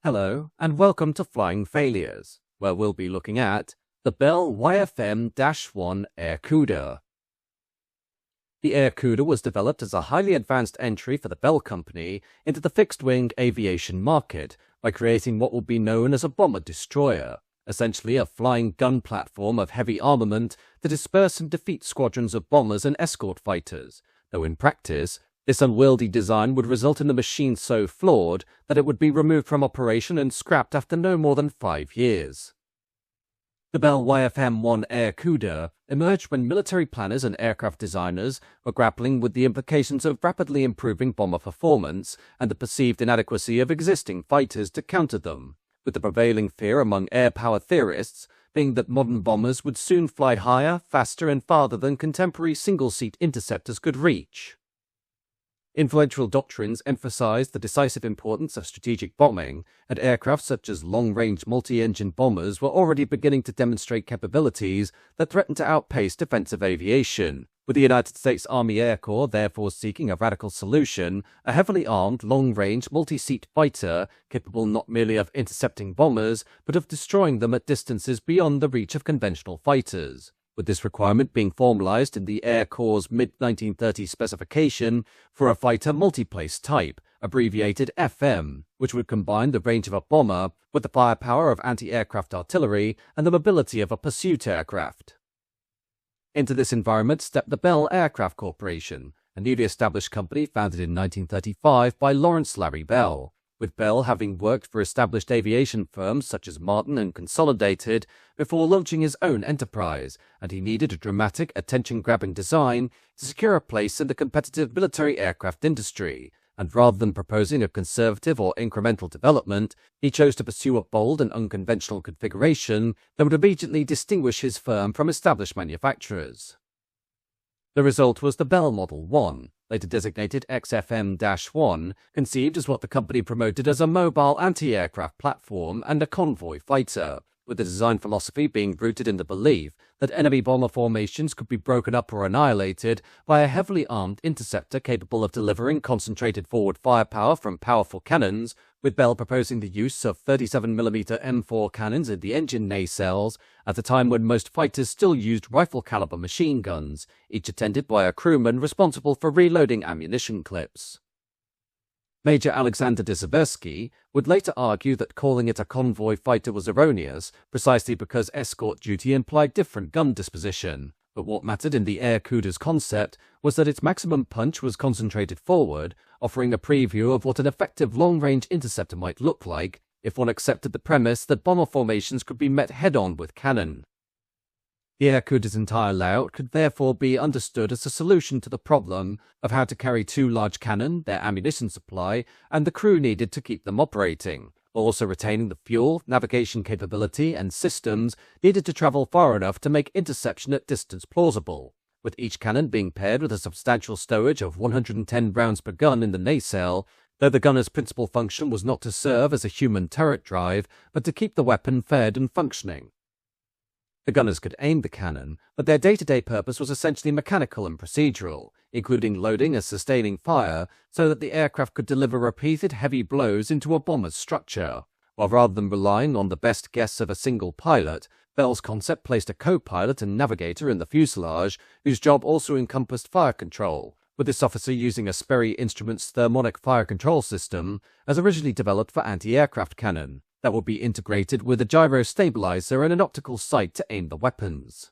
Hello, and welcome to Flying Failures, where we'll be looking at the Bell YFM-1 Airacuda. The Airacuda was developed as a highly advanced entry for the Bell Company into the fixed-wing aviation market by creating what will be known as a bomber-destroyer, essentially a flying gun platform of heavy armament to disperse and defeat squadrons of bombers and escort fighters, though in practice, this unwieldy design would result in the machine so flawed that it would be removed from operation and scrapped after no more than 5 years. The Bell YFM-1 Airacuda emerged when military planners and aircraft designers were grappling with the implications of rapidly improving bomber performance and the perceived inadequacy of existing fighters to counter them, with the prevailing fear among air power theorists being that modern bombers would soon fly higher, faster, and farther than contemporary single-seat interceptors could reach. Influential doctrines emphasized the decisive importance of strategic bombing, and aircraft such as long-range multi-engine bombers were already beginning to demonstrate capabilities that threatened to outpace defensive aviation, with the United States Army Air Corps therefore seeking a radical solution, a heavily armed, long-range, multi-seat fighter capable not merely of intercepting bombers, but of destroying them at distances beyond the reach of conventional fighters, with this requirement being formalized in the Air Corps' mid-1930s specification for a fighter multiplace type, abbreviated FM, which would combine the range of a bomber with the firepower of anti-aircraft artillery and the mobility of a pursuit aircraft. Into this environment stepped the Bell Aircraft Corporation, a newly established company founded in 1935 by Lawrence Larry Bell, with Bell having worked for established aviation firms such as Martin and Consolidated before launching his own enterprise, and he needed a dramatic, attention-grabbing design to secure a place in the competitive military aircraft industry, and rather than proposing a conservative or incremental development, he chose to pursue a bold and unconventional configuration that would immediately distinguish his firm from established manufacturers. The result was the Bell Model 1, later designated XFM-1, conceived as what the company promoted as a mobile anti-aircraft platform and a convoy fighter, with the design philosophy being rooted in the belief that enemy bomber formations could be broken up or annihilated by a heavily armed interceptor capable of delivering concentrated forward firepower from powerful cannons, with Bell proposing the use of 37mm M4 cannons in the engine nacelles at a time when most fighters still used rifle-caliber machine guns, each attended by a crewman responsible for reloading ammunition clips. Major Alexander Dzierski would later argue that calling it a convoy fighter was erroneous, precisely because escort duty implied different gun disposition, but what mattered in the Airacuda's concept was that its maximum punch was concentrated forward, offering a preview of what an effective long-range interceptor might look like if one accepted the premise that bomber formations could be met head-on with cannon. The Airacuda's entire layout could therefore be understood as a solution to the problem of how to carry two large cannon, their ammunition supply, and the crew needed to keep them operating, while also retaining the fuel, navigation capability, and systems needed to travel far enough to make interception at distance plausible, with each cannon being paired with a substantial stowage of 110 rounds per gun in the nacelle, though the gunner's principal function was not to serve as a human turret drive, but to keep the weapon fed and functioning. The gunners could aim the cannon, but their day-to-day purpose was essentially mechanical and procedural, including loading and sustaining fire so that the aircraft could deliver repeated heavy blows into a bomber's structure, while rather than relying on the best guess of a single pilot, Bell's concept placed a co-pilot and navigator in the fuselage, whose job also encompassed fire control, with this officer using a Sperry Instruments thermonic fire control system as originally developed for anti-aircraft cannon, that would be integrated with a gyro stabilizer and an optical sight to aim the weapons.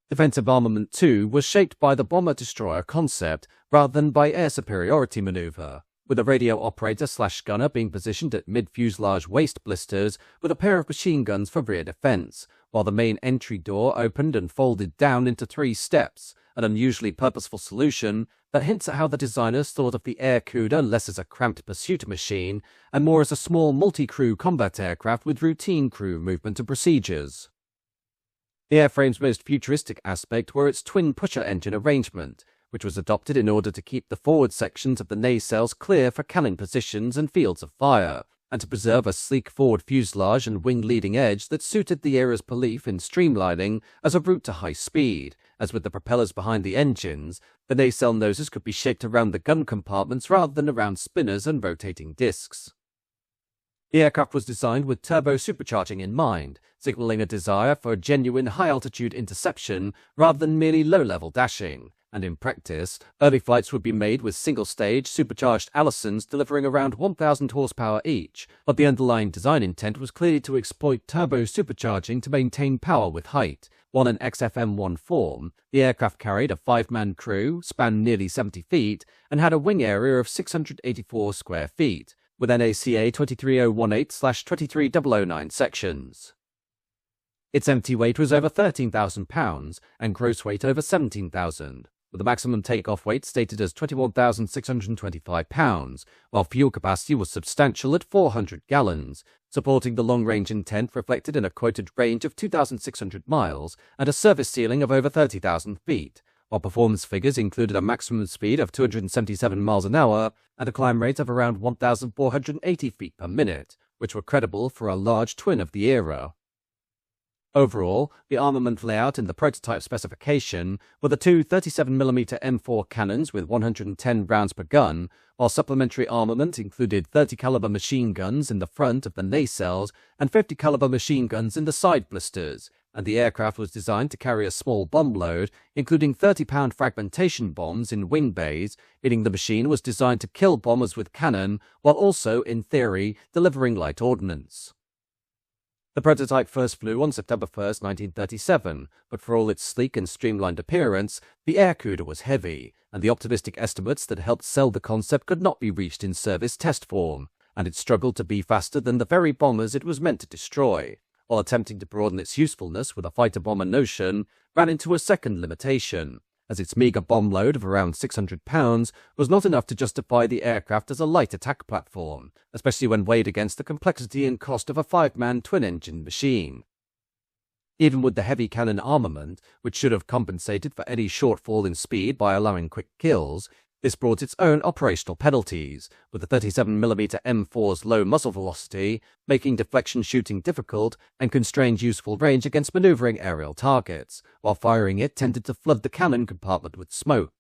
Defensive Armament 2 was shaped by the bomber-destroyer concept rather than by air superiority maneuver, with a radio operator/gunner being positioned at mid-fuselage waist blisters with a pair of machine guns for rear defense, while the main entry door opened and folded down into 3 steps, an unusually purposeful solution that hints at how the designers thought of the Airacuda less as a cramped pursuit machine and more as a small multi-crew combat aircraft with routine crew movement and procedures. The airframe's most futuristic aspect were its twin pusher engine arrangement, which was adopted in order to keep the forward sections of the nacelles clear for cannon positions and fields of fire, and to preserve a sleek forward fuselage and wing leading edge that suited the era's belief in streamlining as a route to high speed, as with the propellers behind the engines, the nacelle noses could be shaped around the gun compartments rather than around spinners and rotating discs. The aircraft was designed with turbo supercharging in mind, signaling a desire for a genuine high-altitude interception rather than merely low-level dashing. And in practice, early flights would be made with single-stage, supercharged Allisons delivering around 1,000 horsepower each, but the underlying design intent was clearly to exploit turbo supercharging to maintain power with height. While in YFM-1 form, the aircraft carried a 5-man crew, spanned nearly 70 feet, and had a wing area of 684 square feet, with NACA 23018/23009 sections. Its empty weight was over 13,000 pounds, and gross weight over 17,000. With the maximum takeoff weight stated as 21,625 pounds, while fuel capacity was substantial at 400 gallons, supporting the long-range intent reflected in a quoted range of 2,600 miles and a service ceiling of over 30,000 feet, while performance figures included a maximum speed of 277 miles an hour and a climb rate of around 1,480 feet per minute, which were credible for a large twin of the era. Overall, the armament layout in the prototype specification were the two 37mm M4 cannons with 110 rounds per gun, while supplementary armament included 30-caliber machine guns in the front of the nacelles and 50-caliber machine guns in the side blisters, and the aircraft was designed to carry a small bomb load, including 30-pound fragmentation bombs in wing bays, meaning the machine was designed to kill bombers with cannon, while also, in theory, delivering light ordnance. The prototype first flew on September 1, 1937, but for all its sleek and streamlined appearance, the Airacuda was heavy, and the optimistic estimates that helped sell the concept could not be reached in service test form, and it struggled to be faster than the very bombers it was meant to destroy, while attempting to broaden its usefulness with a fighter-bomber notion, ran into a second limitation, as its meagre bomb load of around 600 pounds was not enough to justify the aircraft as a light attack platform, especially when weighed against the complexity and cost of a 5-man twin-engine machine. Even with the heavy cannon armament, which should have compensated for any shortfall in speed by allowing quick kills, this brought its own operational penalties, with the 37mm M4's low muzzle velocity making deflection shooting difficult and constrained useful range against maneuvering aerial targets, while firing it tended to flood the cannon compartment with smoke.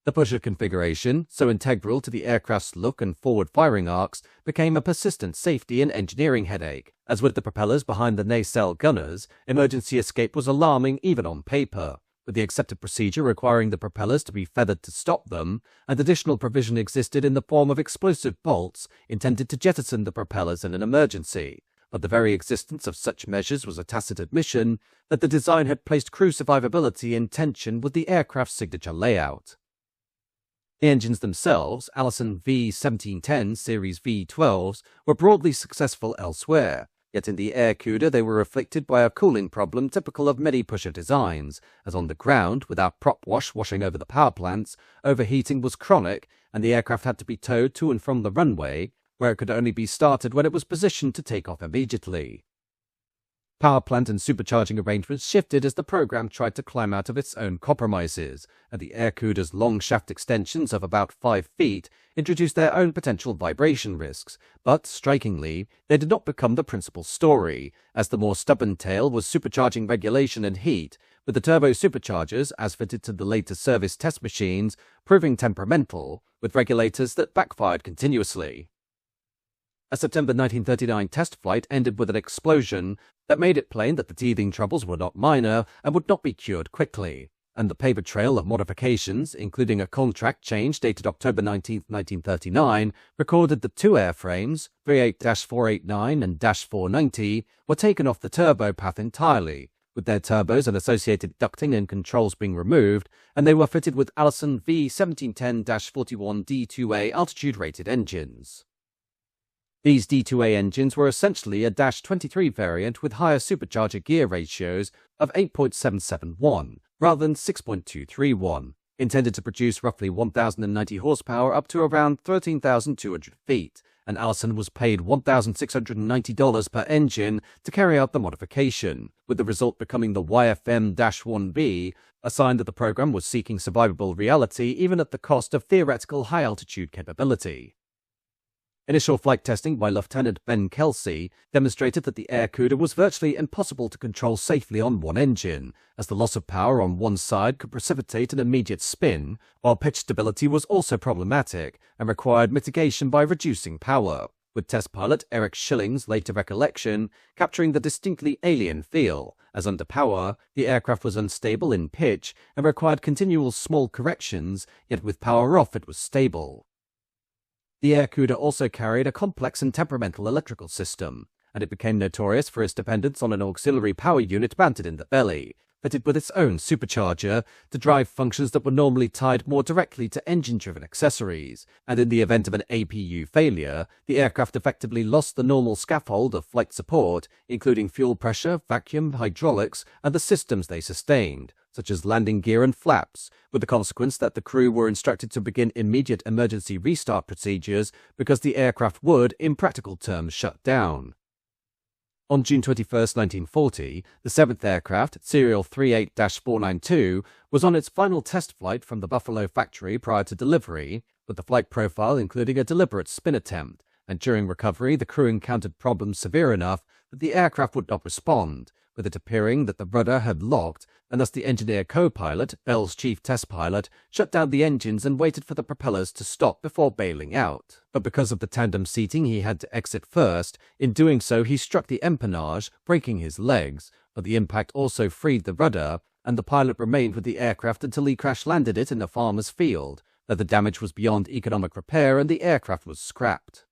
The pusher configuration, so integral to the aircraft's look and forward firing arcs, became a persistent safety and engineering headache, as with the propellers behind the nacelle gunners, emergency escape was alarming even on paper, with the accepted procedure requiring the propellers to be feathered to stop them, and additional provision existed in the form of explosive bolts intended to jettison the propellers in an emergency. But the very existence of such measures was a tacit admission that the design had placed crew survivability in tension with the aircraft's signature layout. The engines themselves, Allison V1710 Series V12s, were broadly successful elsewhere, yet in the Airacuda they were afflicted by a cooling problem typical of many pusher designs, as on the ground, without prop wash washing over the power plants, overheating was chronic, and the aircraft had to be towed to and from the runway, where it could only be started when it was positioned to take off immediately. Power plant and supercharging arrangements shifted as the program tried to climb out of its own compromises, and the Airacuda's long shaft extensions of about 5 feet introduced their own potential vibration risks, but, strikingly, they did not become the principal story, as the more stubborn tale was supercharging regulation and heat, with the turbo superchargers, as fitted to the later service test machines, proving temperamental, with regulators that backfired continuously. A September 1939 test flight ended with an explosion that made it plain that the teething troubles were not minor and would not be cured quickly, and the paper trail of modifications, including a contract change dated October 19, 1939, recorded that 2 airframes, 38-489 and -490, were taken off the turbo path entirely, with their turbos and associated ducting and controls being removed, and they were fitted with Allison V1710-41 D2A altitude-rated engines. These D2A engines were essentially a -23 variant with higher supercharger gear ratios of 8.771 rather than 6.231, intended to produce roughly 1,090 horsepower up to around 13,200 feet, and Allison was paid $1,690 per engine to carry out the modification, with the result becoming the YFM-1B, a sign that the program was seeking survivable reality even at the cost of theoretical high-altitude capability. Initial flight testing by Lieutenant Ben Kelsey demonstrated that the Airacuda was virtually impossible to control safely on one engine, as the loss of power on one side could precipitate an immediate spin, while pitch stability was also problematic and required mitigation by reducing power. with test pilot Eric Schilling's later recollection capturing the distinctly alien feel, as under power, the aircraft was unstable in pitch and required continual small corrections, yet with power off it was stable. The Airacuda also carried a complex and temperamental electrical system, and it became notorious for its dependence on an auxiliary power unit mounted in the belly, fitted with its own supercharger to drive functions that were normally tied more directly to engine-driven accessories, and in the event of an APU failure, the aircraft effectively lost the normal scaffold of flight support, including fuel pressure, vacuum, hydraulics, and the systems they sustained, such as landing gear and flaps, with the consequence that the crew were instructed to begin immediate emergency restart procedures because the aircraft would, in practical terms, shut down. On June 21, 1940, the 7th aircraft, serial 38-492, was on its final test flight from the Buffalo factory prior to delivery, with the flight profile including a deliberate spin attempt, and during recovery the crew encountered problems severe enough that the aircraft would not respond, with it appearing that the rudder had locked, and thus the engineer co-pilot, Bell's chief test pilot, shut down the engines and waited for the propellers to stop before bailing out. But because of the tandem seating he had to exit first, in doing so he struck the empennage, breaking his legs, but the impact also freed the rudder, and the pilot remained with the aircraft until he crash-landed it in a farmer's field, though the damage was beyond economic repair and the aircraft was scrapped.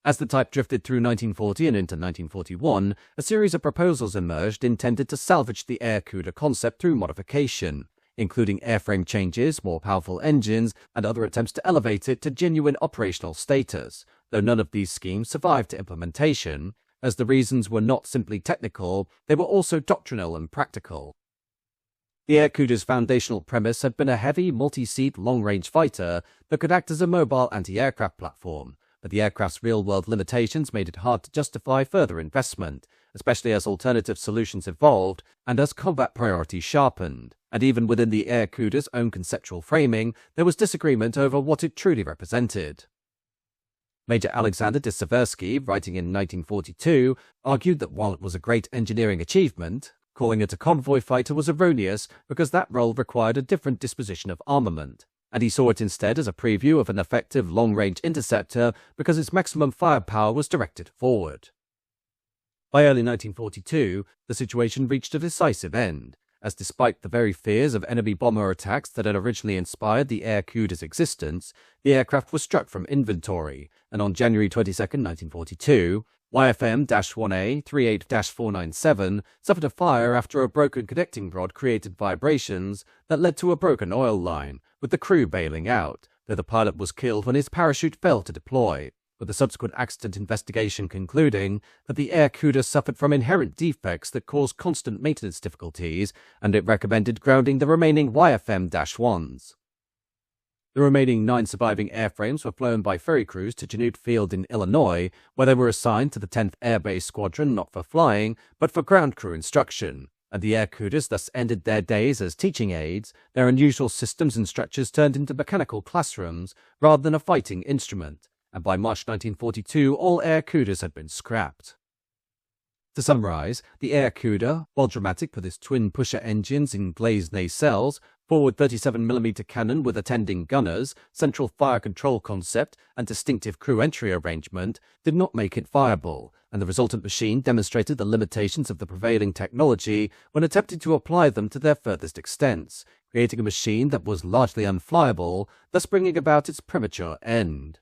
As the type drifted through 1940 and into 1941, a series of proposals emerged intended to salvage the Airacuda concept through modification, including airframe changes, more powerful engines, and other attempts to elevate it to genuine operational status, though none of these schemes survived to implementation, as the reasons were not simply technical, they were also doctrinal and practical. The Airacuda's foundational premise had been a heavy, multi-seat, long-range fighter that could act as a mobile anti-aircraft platform, but the aircraft's real-world limitations made it hard to justify further investment, especially as alternative solutions evolved and as combat priorities sharpened. And even within the Airacuda's own conceptual framing, there was disagreement over what it truly represented. Major Alexander de Seversky, writing in 1942, argued that while it was a great engineering achievement, calling it a convoy fighter was erroneous because that role required a different disposition of armament, and he saw it instead as a preview of an effective long-range interceptor because its maximum firepower was directed forward. By early 1942, the situation reached a decisive end, as despite the very fears of enemy bomber attacks that had originally inspired the Airacuda's existence, the aircraft was struck from inventory, and on January 22, 1942, YFM-1 Airacuda 38-497 suffered a fire after a broken connecting rod created vibrations that led to a broken oil line, with the crew bailing out, though the pilot was killed when his parachute failed to deploy, with the subsequent accident investigation concluding that the Airacuda suffered from inherent defects that caused constant maintenance difficulties, and it recommended grounding the remaining YFM-1s. The remaining 9 surviving airframes were flown by ferry crews to Chanute Field in Illinois, where they were assigned to the 10th Air Base Squadron not for flying, but for ground crew instruction, and the Airacudas thus ended their days as teaching aids, their unusual systems and structures turned into mechanical classrooms rather than a fighting instrument, and by March 1942 all Airacudas had been scrapped. To summarize, the Airacuda, while dramatic with its twin pusher engines in glazed nacelles, forward 37mm cannon with attending gunners, central fire control concept, and distinctive crew entry arrangement, did not make it viable, and the resultant machine demonstrated the limitations of the prevailing technology when attempting to apply them to their furthest extents, creating a machine that was largely unflyable, thus bringing about its premature end.